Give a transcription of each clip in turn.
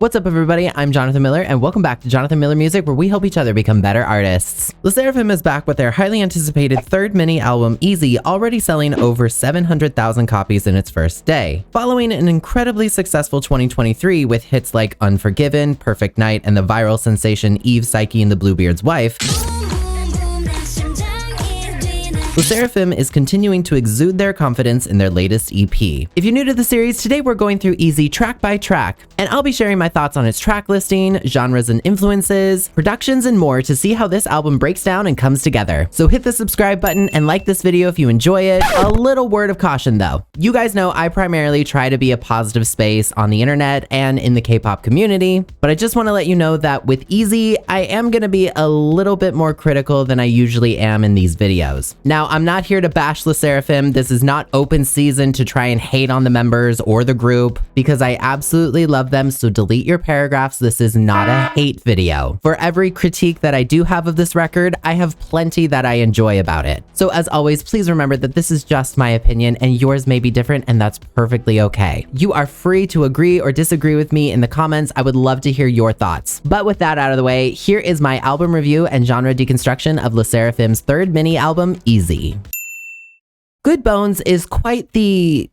What's up, everybody? I'm Jonathan Miller, and welcome back to Jonathan Miller Music, where we help each other become better artists. Sserafim is back with their highly anticipated third mini album, Easy, already selling over 700,000 copies in its first day. Following an incredibly successful 2023 with hits like Unforgiven, Perfect Night, and the viral sensation Eve Psyche and the Bluebeard's Wife, Sserafim is continuing to exude their confidence in their latest EP. If you're new to the series, today we're going through Easy track by track, and I'll be sharing my thoughts on its track listing, genres and influences, productions, and more to see how this album breaks down and comes together. So hit the subscribe button and like this video if you enjoy it. A little word of caution though. You guys know I primarily try to be a positive space on the internet and in the K-pop community, but I just want to let you know that with Easy, I am going to be a little bit more critical than I usually am in these videos. Now, I'm not here to bash Sserafim. This is not open season to try and hate on the members or the group, because I absolutely love them, so delete your paragraphs. This is not a hate video. For every critique that I do have of this record, I have plenty that I enjoy about it. So as always, please remember that this is just my opinion and yours may be different, and that's perfectly okay. You are free to agree or disagree with me in the comments. I would love to hear your thoughts. But with that out of the way, here is my album review and genre deconstruction of Sserafim's third mini album, Easy. Good Bones is quite the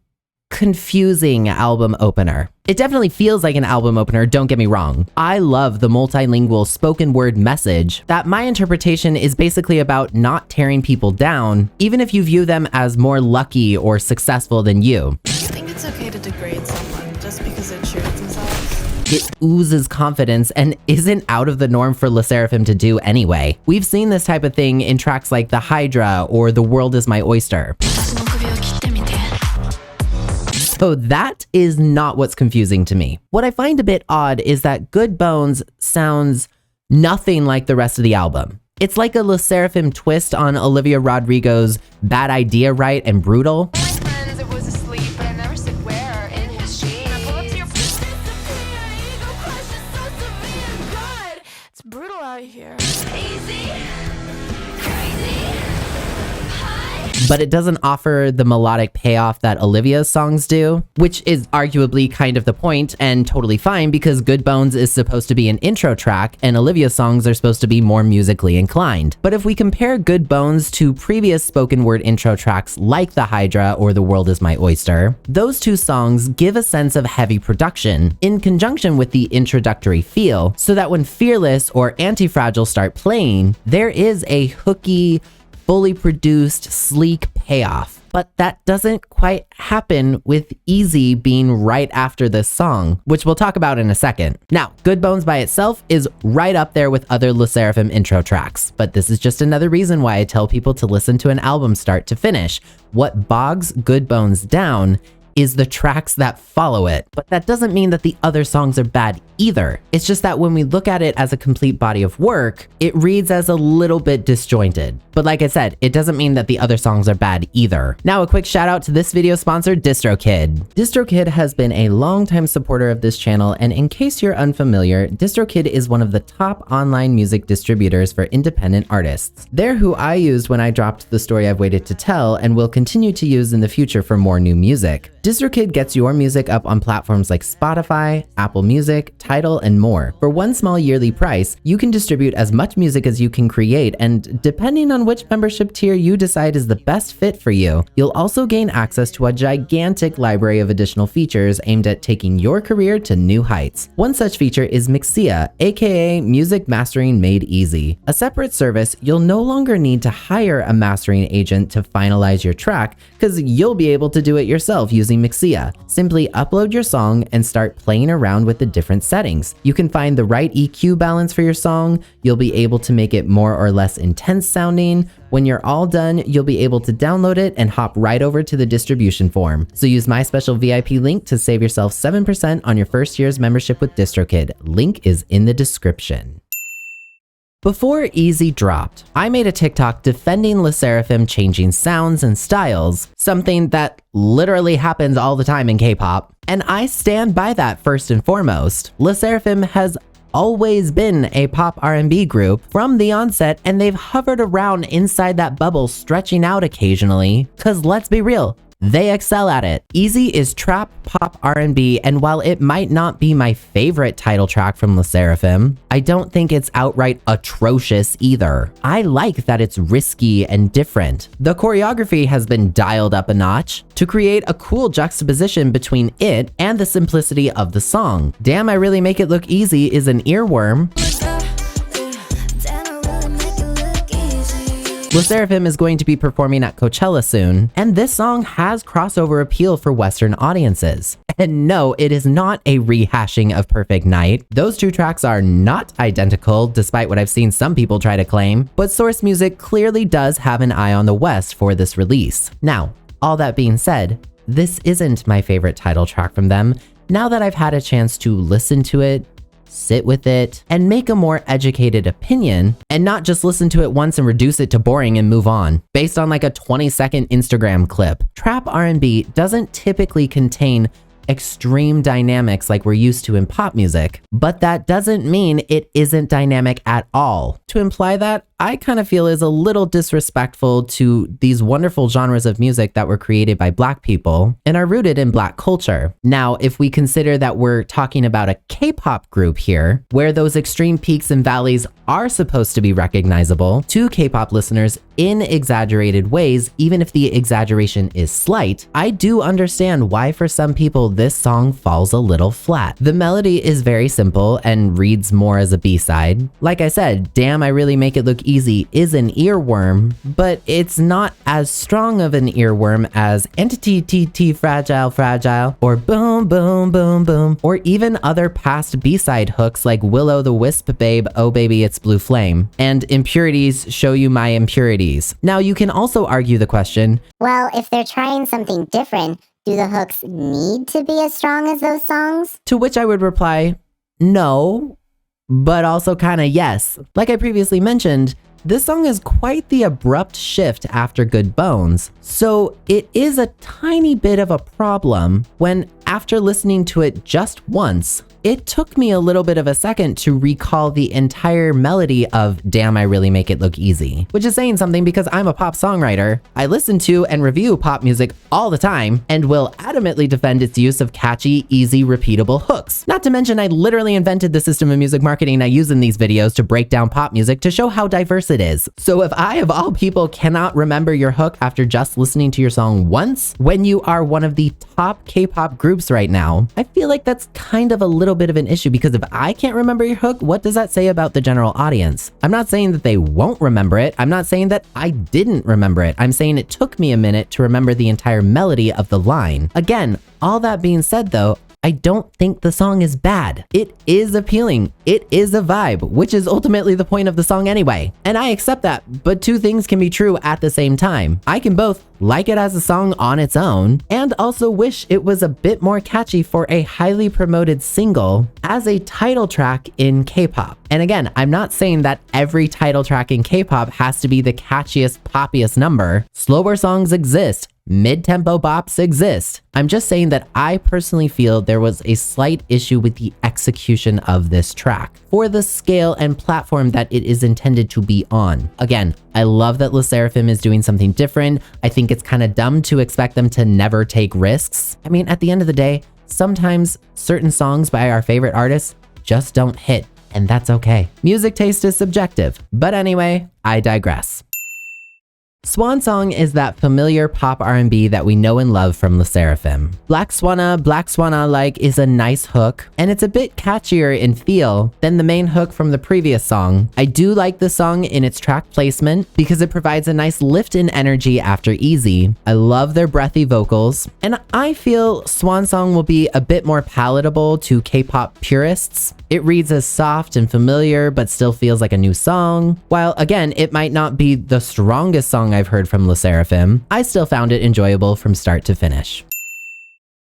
confusing album opener. It definitely feels like an album opener, don't get me wrong. I love the multilingual spoken word message that my interpretation is basically about not tearing people down, even if you view them as more lucky or successful than you. I think it's okay to degrade someone just because they're true to themselves. It oozes confidence and isn't out of the norm for Sserafim to do anyway. We've seen this type of thing in tracks like The Hydra or The World Is My Oyster. So that is not what's confusing to me. What I find a bit odd is that Good Bones sounds nothing like the rest of the album. It's like a Sserafim twist on Olivia Rodrigo's Bad Idea, Right? And Brutal. Brutal out here. But it doesn't offer the melodic payoff that Olivia's songs do, which is arguably kind of the point and totally fine, because Good Bones is supposed to be an intro track and Olivia's songs are supposed to be more musically inclined. But if we compare Good Bones to previous spoken word intro tracks like The Hydra or The World Is My Oyster, those two songs give a sense of heavy production in conjunction with the introductory feel, so that when Fearless or Anti-Fragile start playing, there is a hooky, fully produced, sleek payoff. But that doesn't quite happen with Easy being right after this song, which we'll talk about in a second. Now, Good Bones by itself is right up there with other Sserafim intro tracks, but this is just another reason why I tell people to listen to an album start to finish. What bogs Good Bones down is the tracks that follow it. But that doesn't mean that the other songs are bad either. It's just that when we look at it as a complete body of work, it reads as a little bit disjointed. But like I said, it doesn't mean that the other songs are bad either. Now a quick shout out to this video sponsor, DistroKid. DistroKid has been a longtime supporter of this channel, and in case you're unfamiliar, DistroKid is one of the top online music distributors for independent artists. They're who I used when I dropped The Story I've Waited to Tell and will continue to use in the future for more new music. DistroKid gets your music up on platforms like Spotify, Apple Music, Tidal, and more. For one small yearly price, you can distribute as much music as you can create, and depending on which membership tier you decide is the best fit for you, you'll also gain access to a gigantic library of additional features aimed at taking your career to new heights. One such feature is Mixia, aka Music Mastering Made Easy. A separate service, you'll no longer need to hire a mastering agent to finalize your track, because you'll be able to do it yourself using Mixia. Simply upload your song and start playing around with the different settings. You can find the right EQ balance for your song. You'll be able to make it more or less intense sounding. When you're all done, you'll be able to download it and hop right over to the distribution form. So use my special VIP link to save yourself 7% on your first year's membership with DistroKid. Link is in the description. Before Easy dropped, I made a TikTok defending Sserafim changing sounds and styles, something that literally happens all the time in K-pop, and I stand by that first and foremost. Sserafim has always been a pop R&B group from the onset, and they've hovered around inside that bubble, stretching out occasionally, cause let's be real, They excel at it. Easy is trap, pop, R&B, and while it might not be my favorite title track from Sserafim, I don't think it's outright atrocious either. I like that it's risky and different. The choreography has been dialed up a notch to create a cool juxtaposition between it and the simplicity of the song. Damn, I Really Make It Look Easy is an earworm. Sserafim is going to be performing at Coachella soon, and this song has crossover appeal for Western audiences. And no, it is not a rehashing of Perfect Night. Those two tracks are not identical, despite what I've seen some people try to claim, but Source Music clearly does have an eye on the West for this release. Now, all that being said, this isn't my favorite title track from them. Now that I've had a chance to listen to it, sit with it, and make a more educated opinion, and not just listen to it once and reduce it to boring and move on, based on like a 20-second Instagram clip. Trap R&B doesn't typically contain extreme dynamics like we're used to in pop music, but that doesn't mean it isn't dynamic at all. To imply that, I kind of feel is a little disrespectful to these wonderful genres of music that were created by Black people and are rooted in Black culture. Now, if we consider that we're talking about a K-pop group here, where those extreme peaks and valleys are supposed to be recognizable to K-pop listeners in exaggerated ways, even if the exaggeration is slight, I do understand why for some people this song falls a little flat. The melody is very simple and reads more as a B-side. Like I said, Damn, I Really Make It Look Easy is an earworm, but it's not as strong of an earworm as Entity TT Fragile Fragile, or Boom Boom Boom Boom, or even other past B-side hooks like Willow the Wisp Babe, Oh Baby It's Blue Flame, and Impurities Show You My Impurities. Now you can also argue the question, well, if they're trying something different, do the hooks need to be as strong as those songs? To which I would reply, no, but also kinda yes. Like I previously mentioned, this song is quite the abrupt shift after Good Bones, so it is a tiny bit of a problem when, after listening to it just once, it took me a little bit of a second to recall the entire melody of Damn, I Really Make It Look Easy, which is saying something because I'm a pop songwriter. I listen to and review pop music all the time and will adamantly defend its use of catchy, easy, repeatable hooks. Not to mention, I literally invented the system of music marketing I use in these videos to break down pop music to show how diverse it is. So if I, of all people, cannot remember your hook after just listening to your song once, when you are one of the top K-pop groups right now, I feel like that's kind of a little bit of an issue, because if I can't remember your hook, what does that say about the general audience? I'm not saying that they won't remember it. I'm not saying that I didn't remember it. I'm saying it took me a minute to remember the entire melody of the line. Again, all that being said though, I don't think the song is bad. It is appealing. It is a vibe, which is ultimately the point of the song anyway. And I accept that, but two things can be true at the same time. I can both like it as a song on its own and also wish it was a bit more catchy for a highly promoted single as a title track in K-pop. And again, I'm not saying that every title track in K-pop has to be the catchiest, poppiest number. Slower songs exist. Mid-tempo bops exist. I'm just saying that I personally feel there was a slight issue with the execution of this track for the scale and platform that it is intended to be on. Again, I love that Sserafim is doing something different. I think it's kind of dumb to expect them to never take risks. I mean, at the end of the day, sometimes certain songs by our favorite artists just don't hit, and that's okay. Music taste is subjective. But anyway, I digress. Swan Song is that familiar pop R&B that we know and love from Sserafim. Black Swanna like is a nice hook, and it's a bit catchier in feel than the main hook from the previous song. I do like the song in its track placement because it provides a nice lift in energy after Easy. I love their breathy vocals, and I feel Swan Song will be a bit more palatable to K-pop purists. It reads as soft and familiar, but still feels like a new song. While again, it might not be the strongest song I've heard from Sserafim, I still found it enjoyable from start to finish.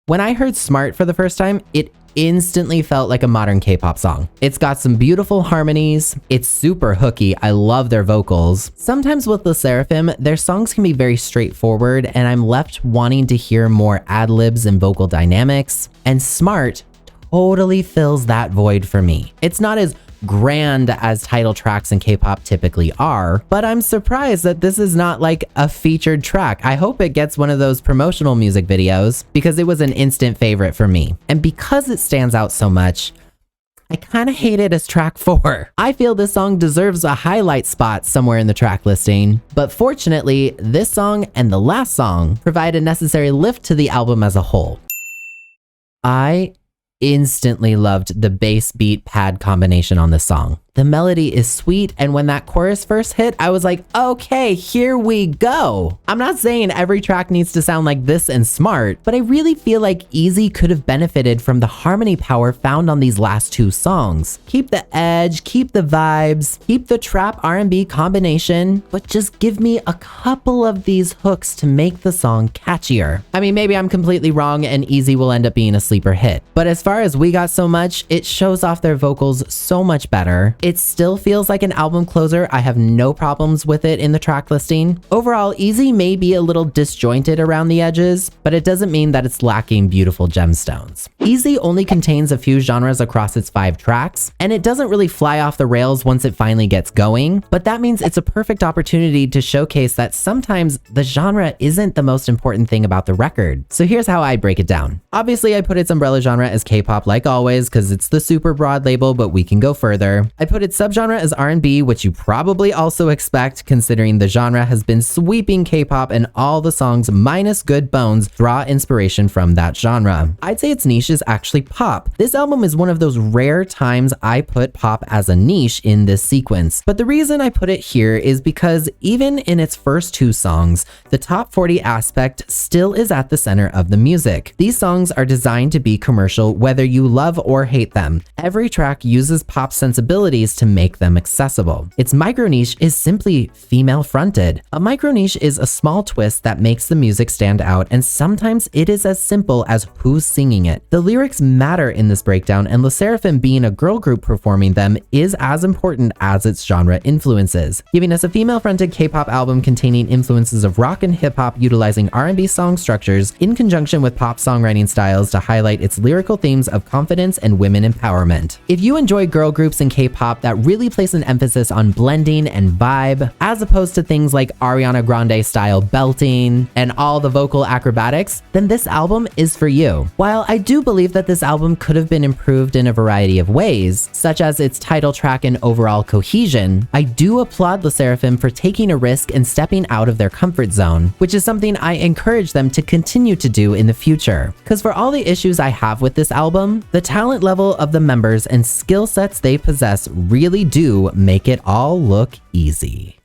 When I heard Smart for the first time, it instantly felt like a modern K-pop song. It's got some beautiful harmonies. It's super hooky. I love their vocals. Sometimes with Sserafim, their songs can be very straightforward, and I'm left wanting to hear more ad-libs and vocal dynamics. And Smart totally fills that void for me. It's not as grand as title tracks in K-pop typically are, but I'm surprised that this is not like a featured track. I hope it gets one of those promotional music videos because it was an instant favorite for me. And because it stands out so much, I kind of hate it as track 4. I feel this song deserves a highlight spot somewhere in the track listing, but fortunately, this song and the last song provide a necessary lift to the album as a whole. I instantly loved the bass beat pad combination on this song. The melody is sweet, and when that chorus first hit, I was like, okay, here we go. I'm not saying every track needs to sound like this and smart, but I really feel like Easy could have benefited from the harmony power found on these last 2 songs. Keep the edge, keep the vibes, keep the trap R&B combination, but just give me a couple of these hooks to make the song catchier. I mean, maybe I'm completely wrong and Easy will end up being a sleeper hit, but as far as We Got So Much, it shows off their vocals so much better. It still feels like an album closer. I have no problems with it in the track listing. Overall, Easy may be a little disjointed around the edges, but it doesn't mean that it's lacking beautiful gemstones. Easy only contains a few genres across its 5 tracks, and it doesn't really fly off the rails once it finally gets going, but that means it's a perfect opportunity to showcase that sometimes the genre isn't the most important thing about the record. So here's how I break it down. Obviously, I put its umbrella genre as K-pop like always, because it's the super broad label, but we can go further. I put its subgenre as R&B, which you probably also expect considering the genre has been sweeping K-pop and all the songs minus Good Bones draw inspiration from that genre. I'd say its niche is actually pop. This album is one of those rare times I put pop as a niche in this sequence, but the reason I put it here is because even in its first 2 songs, the top 40 aspect still is at the center of the music. These songs are designed to be commercial whether you love or hate them. Every track uses pop sensibilities to make them accessible. Its micro niche is simply female fronted. A micro niche is a small twist that makes the music stand out, and sometimes it is as simple as who's singing it. The lyrics matter in this breakdown, and Sserafim being a girl group performing them is as important as its genre influences, giving us a female fronted K-pop album containing influences of rock and hip hop utilizing R&B song structures in conjunction with pop songwriting styles to highlight its lyrical themes of confidence and women empowerment. If you enjoy girl groups and K-pop that really place an emphasis on blending and vibe, as opposed to things like Ariana Grande style belting and all the vocal acrobatics, then this album is for you. While I do believe that this album could have been improved in a variety of ways, such as its title track and overall cohesion, I do applaud Sserafim for taking a risk and stepping out of their comfort zone, which is something I encourage them to continue to do in the future. Because for all the issues I have with this album, the talent level of the members and skill sets they possess really do make it all look easy.